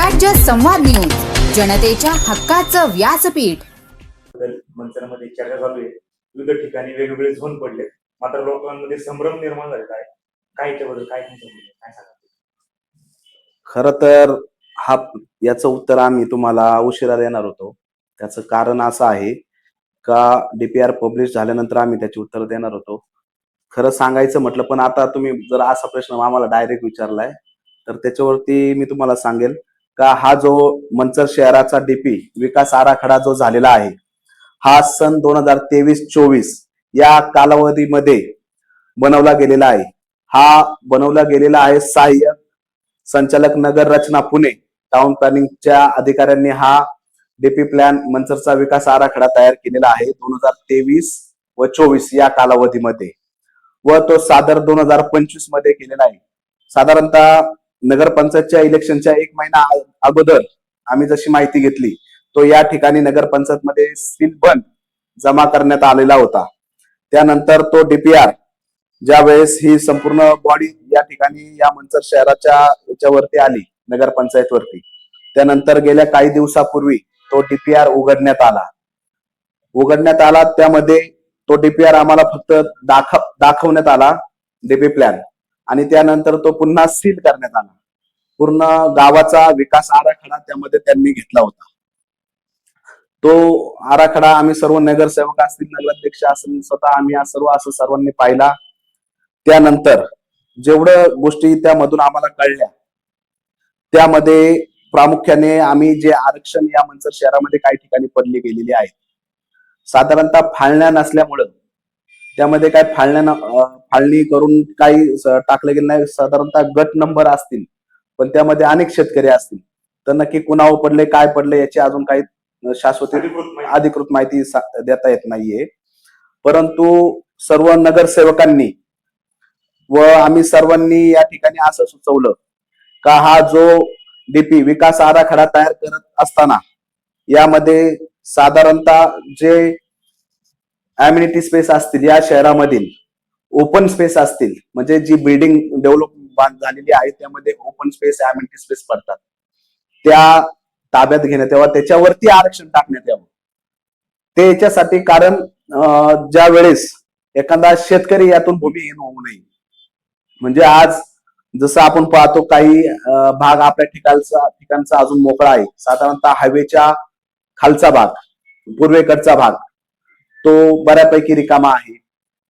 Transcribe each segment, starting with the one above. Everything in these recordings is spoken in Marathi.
स्वराज्य संवाद न्यूज, जनतेच्या हक्काचं व्यासपीठ. मंचरमध्ये चर्चा चालू आहे. विविध ठिकाणी वेगवेगळे झोन पडले, मात्र लोकांमध्ये संभ्रम निर्माण झालेला आहे. काय याच्याबद्दल काय काय सांगा? खर तर याचं उत्तर आम्ही तुम्हाला उशिरा देणार होतो. त्याचं कारण असं आहे का डीपीआर पब्लिश झाल्यानंतर आम्ही त्याचे उत्तर देणार होतो. खरं सांगायचं म्हटलं, पण आता तुम्ही जर असा प्रश्न आम्हाला डायरेक्ट विचारलाय तर त्याच्यावरती मी तुम्हाला सांगेल का हा जो मंचर शहराचा डीपी विकास आराखडा जो झालेला आहे हा सन 2023-24 या कालावधीमध्ये बनवला गेलेला आहे. हा बनवला गेलेला आहे सहाय्यक संचालक नगर रचना पुणे टाउन प्लॅनिंगच्या अधिकाऱ्यांनी हा डीपी प्लॅन मंचरचा विकास आराखडा तयार केलेला आहे 2023 व 24 या कालावधीमध्ये, व तो सादर 2025 मध्ये केलेला आहे. साधारणतः नगरपंचायतच्या इलेक्शनच्या 1 महिना अगोदर आम्ही जशी माहिती घेतली तो या ठिकाणी नगरपंचायत मध्ये सील बंद जमा करण्यात आलेला होता. त्यानंतर तो डीपीआर ज्या वेळेस ही संपूर्ण बॉडी या ठिकाणी या मंचर शहराच्या याच्यावरती आली नगरपंचायत वरती, त्यानंतर गेल्या काही दिवसापूर्वी तो डीपीआर उघडण्यात आला. त्यामध्ये तो डीपीआर आम्हाला फक्त दाखवण्यात आला डीपी प्लॅन, आणि त्यानंतर तो पुन्हा सील करण्यात आला. पूर्ण गावाचा विकास आराखडा त्यामध्ये त्यांनी घेतला होता. तो आराखडा आम्ही सर्व नगरसेवक असतील, नगराध्यक्ष असतील, स्वतः आम्ही असं सर्वांनी पाहिला. त्यानंतर जेवढं गोष्टी त्यामधून आम्हाला कळल्या त्यामध्ये प्रामुख्याने आम्ही जे आरक्षण या मंचर शहरामध्ये काही ठिकाणी पडली गेलेली आहेत, साधारणतः फाळण्या नसल्यामुळं त्यामध्ये काय फाळणी करून काही टाकलं गेलं नाही. साधारणतः गट नंबर असतील पण त्यामध्ये अनेक शेतकरी असतील, तर नक्की कुणावर पडले काय पडले याची अजून काही शाश्वत अधिकृत माहिती देता येत नाहीये. परंतु सर्व नगरसेवकांनी व आम्ही सर्वांनी या ठिकाणी असं सुचवलं का हा जो डीपी विकास आराखडा तयार करत असताना यामध्ये साधारणतः जे अम्युनिटी स्पेस असतील या शहरामधील ओपन स्पेस असतील, म्हणजे जी बिल्डिंग डेव्हलप झालेली आहे त्यामध्ये ओपन स्पेस अम्युनिटी स्पेस पडतात, त्या ताब्यात घेण्यात यावं, त्याच्यावरती आरक्षण टाकण्यात यावं. ते याच्यासाठी कारण ज्या वेळेस एखादा शेतकरी यातून भूमिहीन होऊ नये. म्हणजे आज जसं आपण पाहतो काही भाग आपल्या ठिकाणचा अजून मोकळा आहे. साधारणतः हायवेच्या खालचा भाग, पूर्वेकडचा भाग तो बऱ्यापैकी रिकामा आहे.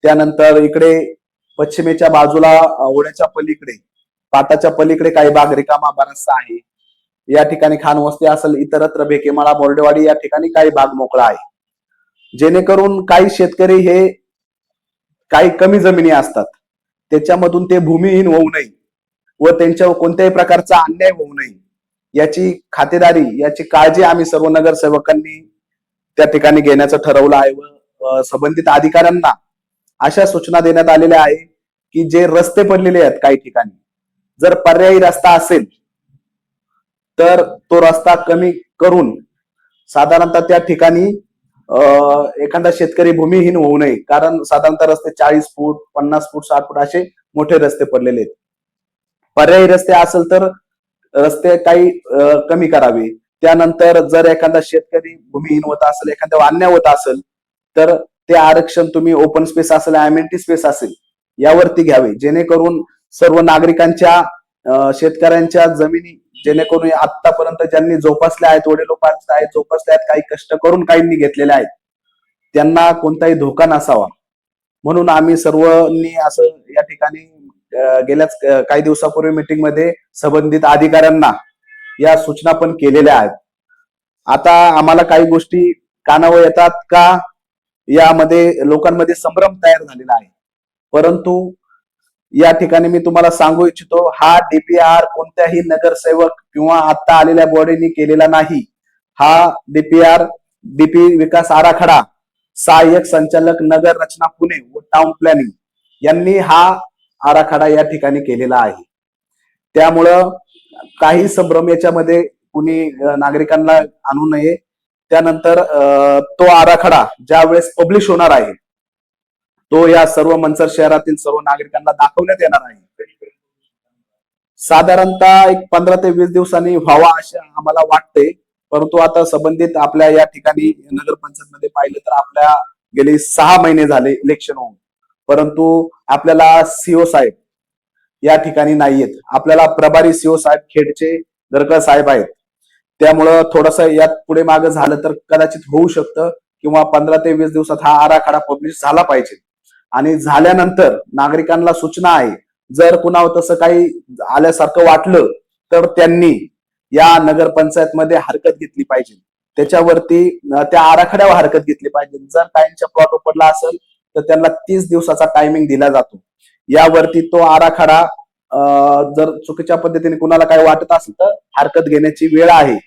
त्यानंतर इकडे पश्चिमेच्या बाजूला ओढ्याच्या पलीकडे, पाटाच्या पलीकडे काही भाग रिकामा बराचसा आहे. या ठिकाणी खानवस्ती असेल, इतरत्र भेकेमाळा, बोर्डेवाडी या ठिकाणी काही भाग मोकळा आहे. जेणेकरून काही शेतकरी हे काही कमी जमिनी असतात त्याच्यामधून ते भूमिहीन होऊ नये व त्यांच्यावर कोणत्याही प्रकारचा अन्याय होऊ नये याची खातेदारी, याची काळजी आम्ही सर्व नगरसेवकांनी त्या ठिकाणी घेण्याचं ठरवलं आहे. व संबंधित अधिकाऱ्यांना अशा सूचना देण्यात आलेल्या आहे की जे रस्ते पडलेले आहेत काही ठिकाणी, जर पर्यायी रस्ता असेल तर तो रस्ता कमी करून साधारणतः त्या ठिकाणी एखादा शेतकरी भूमिहीन होऊ नये. कारण साधारणतः रस्ते 40 फूट, 50 फूट, 60 फूट असे मोठे रस्ते पडलेले आहेत. पर्यायी रस्ते असेल तर रस्ते काही कमी करावे. त्यानंतर जर एखादा शेतकरी भूमिहीन होत असेल, एखाद्या अन्याय होत असेल, तर ते आरक्षण तुम्ही ओपन स्पेस असेल, अम्युनिटी स्पेस असेल यावरती घ्यावे, जेणेकरून सर्व नागरिकांच्या शेतकऱ्यांच्या जमिनी, जेणेकरून आतापर्यंत ज्यांनी जोपासल्या आहेत, वडीलोपार्जित आहेत, जोपासल्या आहेत, काही कष्ट करून काहींनी घेतलेल्या आहेत, त्यांना कोणताही धोका नसावा म्हणून आम्ही सर्वांनी असं या ठिकाणी गेल्याच काही दिवसापूर्वी मीटिंग मध्ये संबंधित अधिकाऱ्यांना या सूचना पण केलेल्या आहेत. आता आम्हाला काही गोष्टी कानावर येतात का यामध्ये लोकांमध्ये संभ्रम तयार झालेला आहे, परंतु या ठिकाणी मी तुम्हाला सांगू इच्छितो, हा डीपीआर कोणत्याही नगरसेवक किंवा आता आलेल्या बॉडीनी केलेला नाही. हा डीपी विकास आराखडा सहाय्यक संचालक नगर रचना पुणे व टाउन प्लॅनिंग यांनी हा आराखडा या ठिकाणी केलेला आहे. त्यामुळं काही संभ्रम याच्यामध्ये कुणी नागरिकांना आणू नये. त्यानंतर तो आराखडा ज्या वेळेस पब्लिश होणार आहे तो या सर्व मंचर शहरातील सर्व नागरिकांना दाखवण्यात येणार आहे. साधारणतः एक 15 ते 20 दिवसांनी व्हावा असे आम्हाला वाटते. परंतु आता संबंधित आपल्या या ठिकाणी नगरपंचायत मध्ये पाहिलं तर आपल्या गेली 6 महिने झाले इलेक्शन होऊन, परंतु आपल्याला सीओ साहेब या ठिकाणी नाहीयेत. आपल्याला प्रभारी सीओ साहेब खेडचे दरकळ साहेब आहेत. त्यामुळं थोडस यात पुढे मागे झालं तर कदाचित होऊ शकतं किंवा 15 ते 20 दिवसात हा आराखडा पब्लिश झाला पाहिजे. आणि झाल्यानंतर नागरिकांना सूचना आहे, जर कुणावर तसं काही आल्यासारखं वाटलं तर त्यांनी या नगरपंचायतमध्ये हरकत घेतली पाहिजे. त्याच्यावरती त्या आराखड्यावर हरकत घेतली पाहिजे. जर काहींच्या प्लॉट पडला असेल तर त्यांना 30 दिवसाचा टायमिंग दिला जातो. यावरती तो आराखडा जर चुकीच्या पद्धतीने कुणाला काही वाटत असेल तर हरकत घेण्याची वेळ आहे.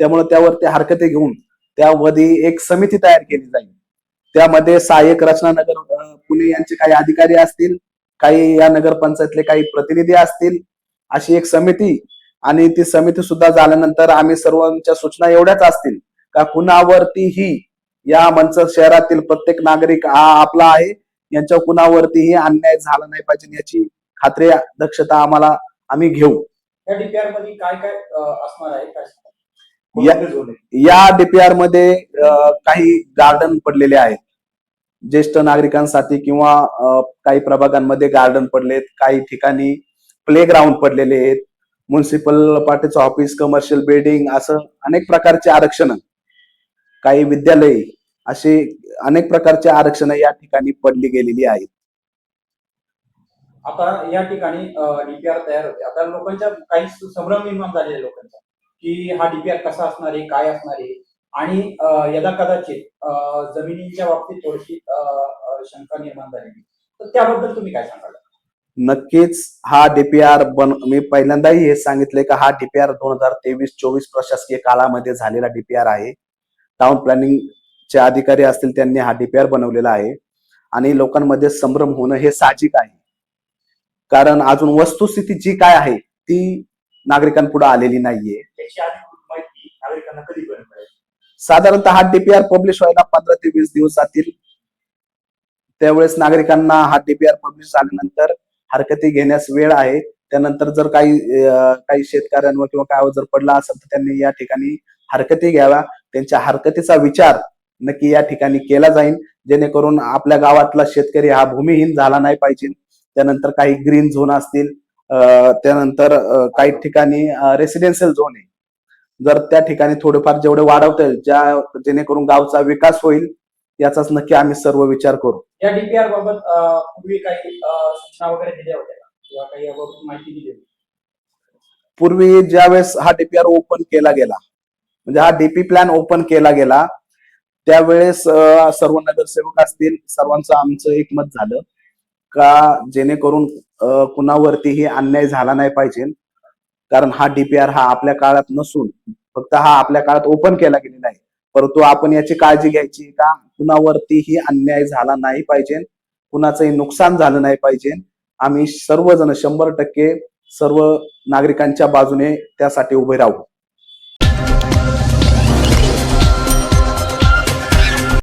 त्यामुळे त्यावरती हरकती घेऊन त्यामध्ये एक समिती तयार केली जाईल. त्यामध्ये सहाय्यक रचना नगर पुणे यांचे काही अधिकारी असतील, काही या नगरपंचायतले काही प्रतिनिधी असतील, अशी एक समिती. आणि ती समिती सुद्धा झाल्यानंतर आम्ही सर्वांच्या सूचना एवढ्याच असतील का कुणावरतीही या मंचर शहरातील प्रत्येक नागरिक हा आपला आहे, यांच्या कुणावरतीही अन्याय झाला नाही पाहिजे याची खात्री दक्षता आम्ही घेऊ. या डीपीआर मध्ये काय काय असणार आहे, काय कोणते झोन आहे? या डीपीआर मध्ये काही गार्डन पडलेले आहेत ज्येष्ठ नागरिकांसाठी किंवा काही प्रभागांमध्ये गार्डन पडलेत, काही ठिकाणी प्ले ग्राउंड पडलेले आहेत, म्युन्सिपल पार्टीचं ऑफिस, कमर्शियल बिल्डिंग, असं अनेक प्रकारचे आरक्षण, काही विद्यालय, असे अनेक प्रकारचे आरक्षण या ठिकाणी पडली गेलेली आहेत. आता या ठिकाणी डीपीआर तयार होते. आता लोकांच्या काही संभ्रम निर्माण झालेले लोकांचा की हा डीपीआर कसा असणार आहे, काय असणार आहे, आणि यदा कदाचित जमिनीच्या बाबतीत थोडीशी शंका निर्माण झालेली, तर त्याबद्दल तुम्ही काय सांगाल? नक्कीच हा डीपीआर मी पहिल्यांदाही हे सांगितले का हा डीपीआर 2023-24 प्रशासकीय काळामध्ये झालेला डीपीआर आहे. टाउन प्लॅनिंगचे अधिकारी असतील त्यांनी हा डीपीआर बनवलेला आहे. आणि लोकांमध्ये संभ्रम होणं हे साहजिक आहे, कारण अजून वस्तुस्थिती जी काय आहे ती नागरिकांपुढे आलेली नाहीये. त्याची अधिकृत माहिती नागरिकांना कधीपर्यंत मिळेल? साधारणतः हा डीपीआर पब्लिश व्हायला 15 ते 20 दिवस जातील. त्यावेळेस नागरिकांना हा डीपीआर पब्लिश झाल्यानंतर हरकती घेण्यास वेळ आहे. त्यानंतर जर काही शेतकऱ्यांवर किंवा काय जर पडला असेल तर त्यांनी या ठिकाणी हरकती घ्याव्या. त्यांच्या हरकतीचा विचार नक्की या ठिकाणी केला जाईल, जेणेकरून आपल्या गावातला शेतकरी हा भूमिहीन झाला नाही पाहिजे. त्यानंतर काही ग्रीन झोन असतील, त्यानंतर काही ठिकाणी रेसिडेन्शियल झोन आहे, जर त्या ठिकाणी थोडेफार जेवढे वाढवता येईल जेणेकरून गावचा विकास होईल, याचाच नक्की आम्ही सर्व विचार करू. या डीपीआर बाबत पूर्वी काही सूचना वगैरे दिल्या होत्या किंवा काही याबाबत माहिती दिली होती? पूर्वी ज्यावेळेस हा डीपीआर ओपन केला गेला, म्हणजे हा डीपी प्लॅन ओपन केला गेला, त्यावेळेस सर्व नगरसेवक असतील सर्वांचं आमचं एकमत झालं का जेणेकरून कुणावरतीही अन्याय झाला नाही पाहिजे. कारण हा डीपीआर हा आपल्या काळात नसून फक्त हा आपल्या काळात ओपन केला गेलेला आहे, परंतु आपण याची काळजी घ्यायची का कुणावरतीही अन्याय झाला नाही पाहिजे, कुणाचंही नुकसान झालं नाही पाहिजे. आम्ही सर्वजण 100% सर्व नागरिकांच्या बाजूने त्यासाठी उभे राहू.